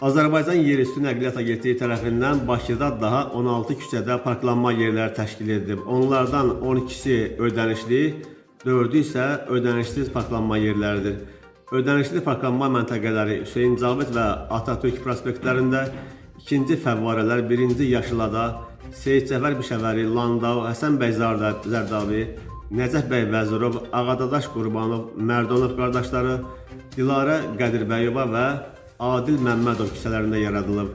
Azərbaycan Yerüstü Nəqliyyat Agentliyi tərəfindən Bakıda daha 16 küçədə parklanma yerləri təşkil edilib. Onlardan 12-si ödənişli, 4-ü isə ödənişsiz parklanma yerləridir. Ödənişli parklanma məntəqələri Hüseyn Cavid və Atatürk prospektlərində, 2-ci Fəvvarələr, 1-ci Yaşılada, Seyid Cəfər Bişəvəri, Landau, Həsən bəy Zərdabi, Nəcəf bəy Vəzirov, Ağadadaş Qurbanov, Mərdonov qardaşları, Dilarə Qədirbəyova və Adil Məmmədov küçələrində yaradılıb.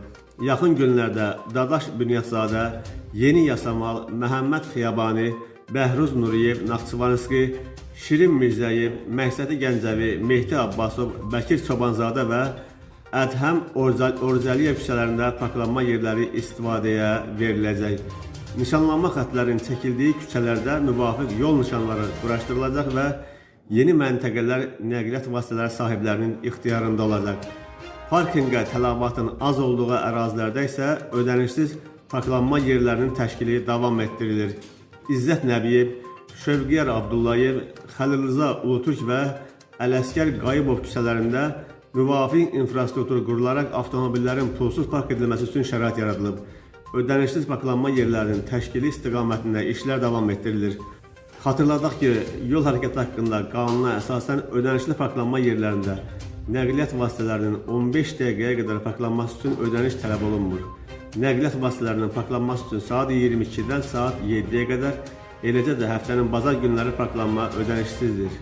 Yaxın günlərdə Dadaş Bünyadzadə, Yeni Yasamal, Məhəmməd Xiyabani, Bəhruz Nuriyev, Naxçıvanski, Şirin Mirzəyev, Məqsədi Gəncəvi, Mehdi Abbasov, Bəkir Çobanzadə və Ədhəm Orzəliyev küçələrində parklanma yerləri istifadəyə veriləcək. Nişanlanma xətlərinin çəkildiyi küçələrdə müvafiq yol nişanları quraşdırılacaq və yeni məntəqələr nəqliyyat vasitələri sahiblərinin ixtiyarında olacaq. Parkinqə tələbatın az olduğu ərazilərdə isə ödənişsiz parklanma yerlərinin təşkili davam etdirilir. İzzət Nəbiyev, Şövqiyar Abdullayev, Xəlilrıza Ulutürk və Ələsgər Qayıbov küçələrində müvafiq infrastruktur qurularaq avtomobillərin pulsuz park edilməsi üçün şərait yaradılıb. Ödənişsiz parklanma yerlərinin təşkili istiqamətində işlər davam etdirilir. Xatırladaq ki, yol hərəkəti haqqında qanuna əsasən ödənişli parklanma yerlərində nəqliyyat vasitələrinin 15 dəqiqəyə qədər parklanması üçün ödəniş tələb olunmur. Nəqliyyat vasitələrinin parklanması üçün saat 22-dən saat 7-yə qədər, eləcə də həftənin bazar günləri parklanma ödənişsizdir.